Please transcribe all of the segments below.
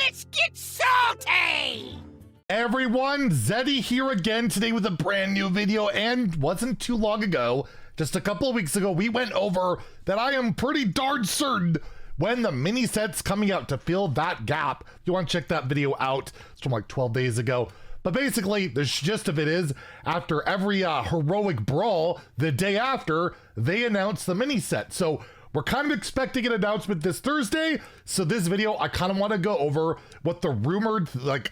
Let's get salty! Everyone, Zeddy here again today with a brand new video, and wasn't too long ago, just a couple of weeks ago, we went over that I am pretty darn certain when the mini set's coming out to fill that gap. If you want to check that video out, it's from like 12 days ago. But basically, the gist of it is, after every heroic brawl, the day after, they announce the mini set. So we're kind of expecting an announcement this Thursday. So this video, I kind of want to go over what the rumored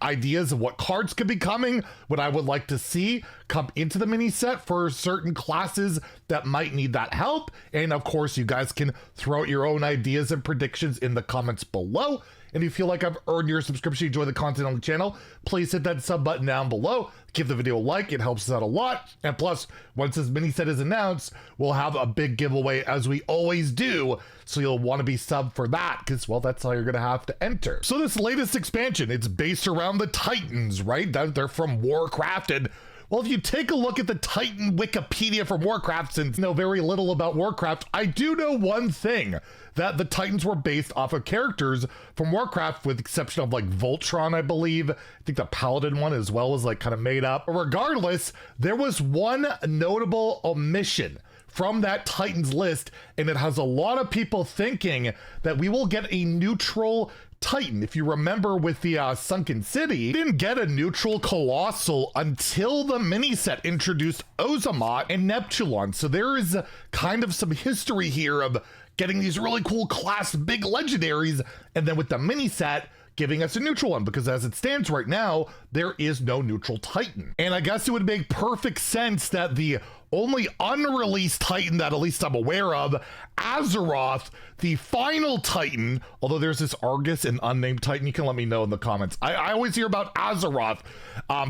ideas of what cards could be coming, what I would like to see come into the mini set for certain classes that might need that help. And of course, you guys can throw out your own ideas and predictions in the comments below. And if you feel like I've earned your subscription, enjoy the content on the channel, please hit that sub button down below. Give the video a like, it helps us out a lot. And plus, once this mini set is announced, we'll have a big giveaway as we always do. So you'll want to be subbed for that because, well, that's how you're going to have to enter. So this latest expansion, it's based around the Titans, right? They're from Warcraft. And well, if you take a look at the Titan Wikipedia from Warcraft, since I know very little about Warcraft, I do know one thing, that the Titans were based off of characters from Warcraft, with the exception of like Voltron, I believe. I think the Paladin one as well was like kind of made up. But regardless, there was one notable omission from that Titans list, and it has a lot of people thinking that we will get a neutral Titan. If you remember with the Sunken City, we didn't get a neutral Colossal until the mini set introduced Ozamat and Neptulon. So there is kind of some history here of getting these really cool class big legendaries, and then with the mini set giving us a neutral one, because as it stands right now, there is no neutral Titan. And I guess it would make perfect sense that the only unreleased Titan that at least I'm aware of, Azeroth, the final Titan, although there's this Argus and unnamed Titan, you can let me know in the comments. I always hear about Azeroth.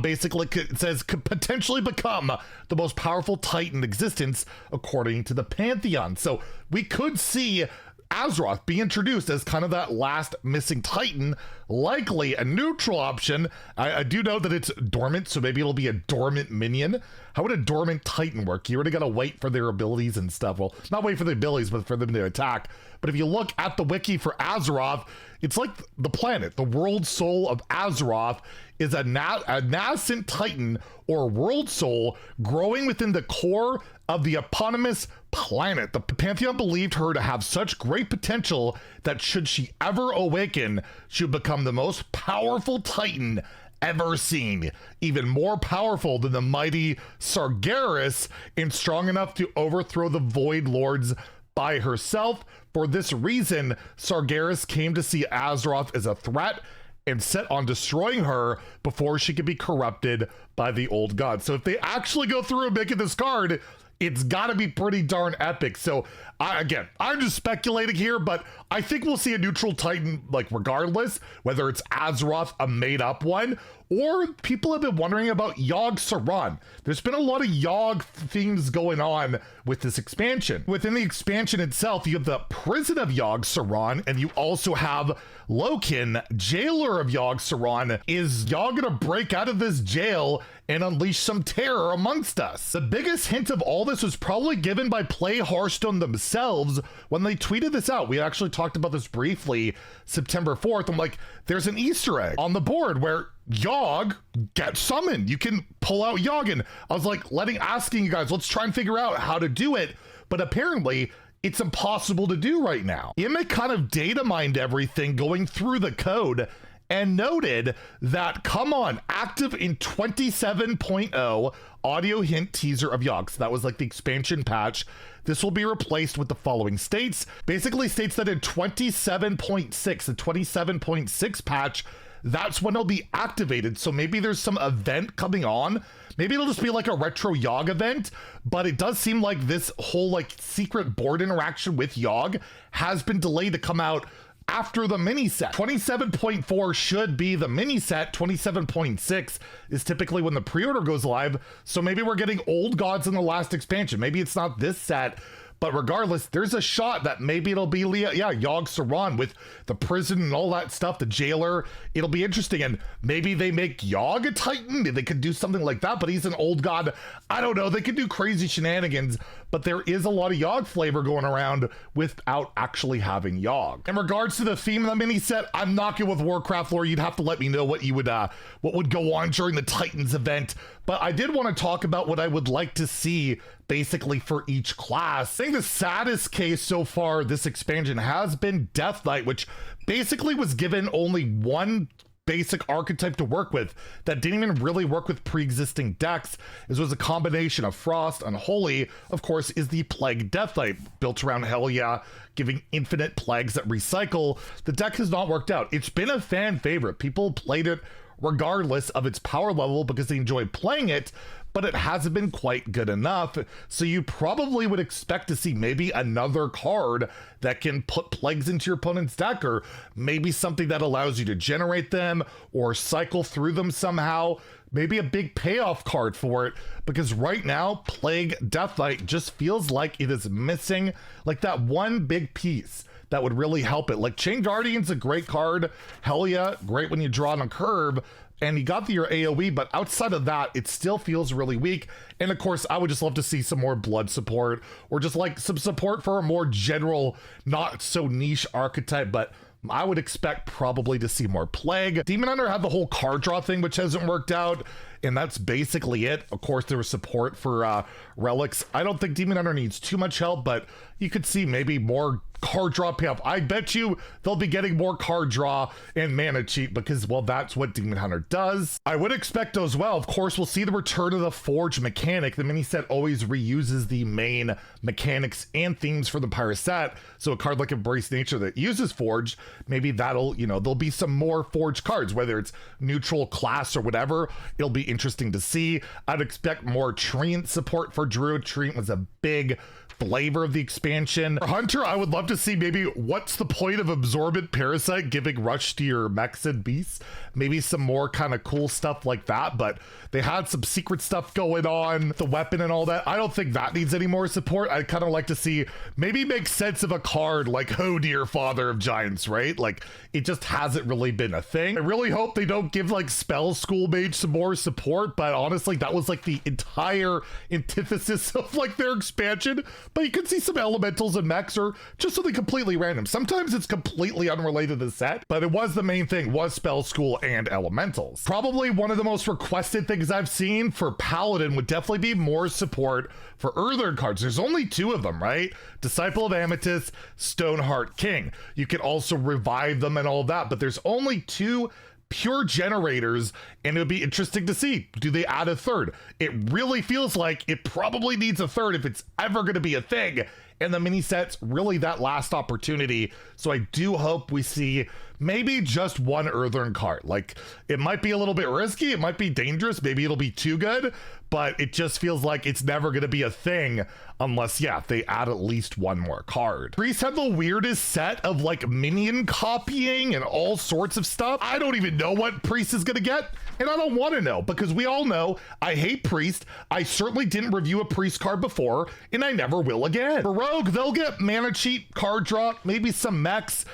Basically, it says could potentially become the most powerful Titan in existence according to the Pantheon. So we could see Azeroth be introduced as kind of that last missing Titan, likely a neutral option. I do know that it's dormant, so maybe it'll be a dormant minion. How would a dormant Titan work? You already gotta wait for their abilities and stuff. Well, not wait for the abilities, but for them to attack. But if you look at the wiki for Azeroth, it's like the planet. The world soul of Azeroth is a nascent Titan or world soul growing within the core of the eponymous planet. The Pantheon believed her to have such great potential that should she ever awaken, she would become the most powerful Titan ever seen, even more powerful than the mighty Sargeras, and strong enough to overthrow the Void Lords by herself. For this reason, Sargeras came to see Azeroth as a threat and set on destroying her before she could be corrupted by the old god. So if they actually go through and make it this card, it's got to be pretty darn epic. So again, I'm just speculating here, but I think we'll see a neutral Titan, like regardless, whether it's Azeroth, a made up one, or people have been wondering about Yogg Saron. There's been a lot of Yogg themes going on with this expansion. Within the expansion itself, you have the prison of Yogg Saron, and you also have Loken, jailer of Yogg Saron. Is Yogg gonna break out of this jail and unleash some terror amongst us? The biggest hint of all this was probably given by Play Hearthstone themselves when they tweeted this out. We actually talked about this briefly September 4th. I'm like, there's an Easter egg on the board where Yogg gets summoned. You can pull out Yogg, and I was like asking you guys, let's try and figure out how to do it. But apparently it's impossible to do right now. Immick kind of data mined everything going through the code and noted that, come on, active in 27.0 audio hint teaser of Yogg. So that was like the expansion patch. This will be replaced with the following states. Basically states that in 27.6, the 27.6 patch, that's when it'll be activated. So maybe there's some event coming on. Maybe it'll just be like a retro Yogg event, but it does seem like this whole like secret board interaction with Yogg has been delayed to come out after the mini set. 27.4 should be the mini set. 27.6 is typically when the pre-order goes live. So maybe we're getting old gods in the last expansion. Maybe it's not this set, But regardless, there's a shot that maybe it'll be Yogg Saron with the prison and all that stuff, the jailer. It'll be interesting, and maybe they make Yogg a Titan. They could do something like that, but he's an old god. I don't know. They could do crazy shenanigans, but there is a lot of Yogg flavor going around without actually having Yogg. In regards to the theme of the mini set, I'm not good with Warcraft lore. You'd have to let me know what would go on during the Titans event. But I did want to talk about what I would like to see basically for each class. I think the saddest case so far this expansion has been Death Knight, which basically was given only one basic archetype to work with that didn't even really work with pre-existing decks. It was a combination of Frost. Unholy, of course, is the Plague Death Knight, built around Helia, giving infinite plagues that recycle. The deck has not worked out. It's been a fan favorite. People played it regardless of its power level because they enjoy playing it, but it hasn't been quite good enough. So you probably would expect to see maybe another card that can put plagues into your opponent's deck, or maybe something that allows you to generate them or cycle through them somehow. Maybe a big payoff card for it, because right now Plague Death Knight just feels like it is missing like that one big piece that would really help it. Like Chain Guardian's a great card, Helia, great when you draw on a curve, and you got your AoE, but outside of that, it still feels really weak. And of course, I would just love to see some more blood support, or just like some support for a more general, not so niche archetype, but I would expect probably to see more Plague. Demon Hunter had the whole card draw thing, which hasn't worked out, and that's basically it. Of course, there was support for relics. I don't think Demon Hunter needs too much help, but you could see maybe more card draw payoff. I bet you they'll be getting more card draw and mana cheat, because, well, that's what Demon Hunter does. I would expect as well, of course, we'll see the return of the Forge mechanic. The mini set always reuses the main mechanics and themes for the Pirate set, so a card like Embrace Nature that uses Forge, maybe that'll, there'll be some more Forge cards, whether it's neutral, class, or whatever. It'll be interesting to see. I'd expect more Treant support for Druid. Treant was a big flavor of the expansion. For Hunter, I would love to see maybe what's the point of Absorbent Parasite giving rush to your mechs and beasts. Maybe some more kind of cool stuff like that, but they had some secret stuff going on, the weapon and all that. I don't think that needs any more support. I'd kind of like to see maybe make sense of a card like Oh Dear Father of Giants, right? Like, it just hasn't really been a thing. I really hope they don't give like Spell School Mage some more support, but honestly, that was like the entire antithesis of like their expansion. But you can see some elementals and mechs, or just something completely random. Sometimes it's completely unrelated to the set, but it was the main thing, was Spell School and elementals. Probably one of the most requested things I've seen for Paladin would definitely be more support for Earthern cards. There's only two of them, right? Disciple of Amethyst, Stoneheart King. You can also revive them and all of that, but there's only two pure generators, and it would be interesting to see, do they add a third? It really feels like it probably needs a third if it's ever going to be a thing, and the mini set's really that last opportunity. So I do hope we see maybe just one Earthern card. Like, it might be a little bit risky, it might be dangerous, maybe it'll be too good, but it just feels like it's never going to be a thing unless, yeah, they add at least one more card. Priest had the weirdest set of like minion copying and all sorts of stuff. I don't even know what Priest is going to get, and I don't want to know, because we all know I hate Priest. I certainly didn't review a Priest card before, and I never will again. For Rogue, they'll get mana cheat, card draw, maybe some mechs.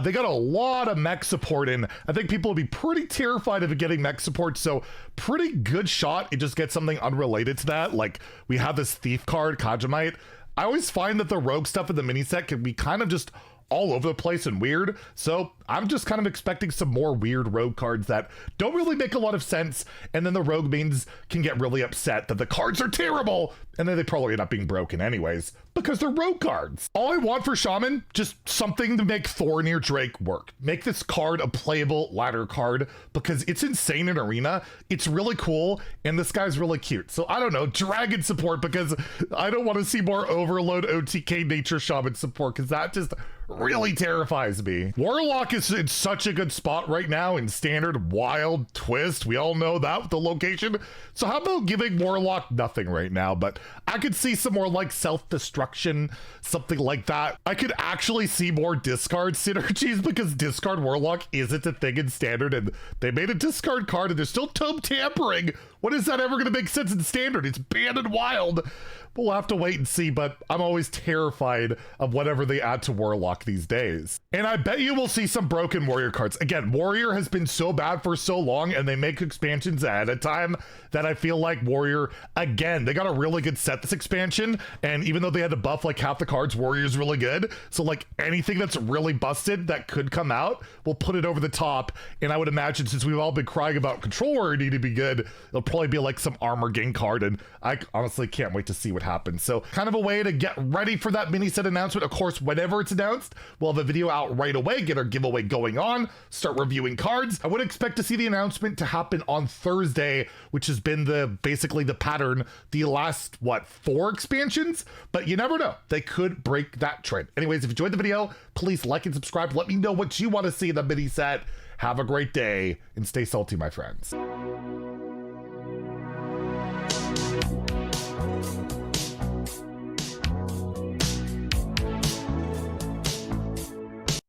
They got a lot of mech support in. I think people will be pretty terrified of it getting mech support, so pretty good shot it just gets something unrelated to that. Like, we have this Thief card, Kajamite. I always find that the Rogue stuff in the mini set can be kind of just all over the place and weird, so I'm just kind of expecting some more weird Rogue cards that don't really make a lot of sense, and then the Rogue mains can get really upset that the cards are terrible, and then they probably end up being broken anyways, because they're Rogue cards. All I want for Shaman, just something to make Thornir Drake work. Make this card a playable ladder card, because it's insane in Arena, it's really cool, and this guy's really cute. So I don't know, Dragon support, because I don't want to see more Overload OTK Nature Shaman support, because that just really terrifies me. Warlock is in such a good spot right now in Standard, Wild, Twist. We all know that with the location. So how about giving Warlock nothing right now? But I could see some more like self-destruction, something like that. I could actually see more discard synergies, because discard Warlock isn't a thing in Standard, and they made a discard card and they're still tome tampering When is that ever going to make sense in standard? It's banned in wild. But we'll have to wait and see, but I'm always terrified of whatever they add to Warlock these days. And I bet you will see some broken Warrior cards. Again, Warrior has been so bad for so long, and they make expansions ahead of time that I feel like Warrior, again, they got a really good set this expansion, and even though they had to buff like half the cards, Warrior's really good. So like anything that's really busted that could come out, we'll put it over the top. And I would imagine, since we've all been crying about Control Warrior need to be good, it'll probably be like some armor gain card, and I honestly can't wait to see what happens. So kind of a way to get ready for that mini set announcement. Of course, whenever it's announced, we'll have a video out right away, get our giveaway going on, start reviewing cards. I would expect to see the announcement to happen on Thursday, which has been basically the pattern the last, what, 4 expansions? But you never know. They could break that trend. Anyways, if you enjoyed the video, please like and subscribe. Let me know what you want to see in the mini set. Have a great day and stay salty, my friends.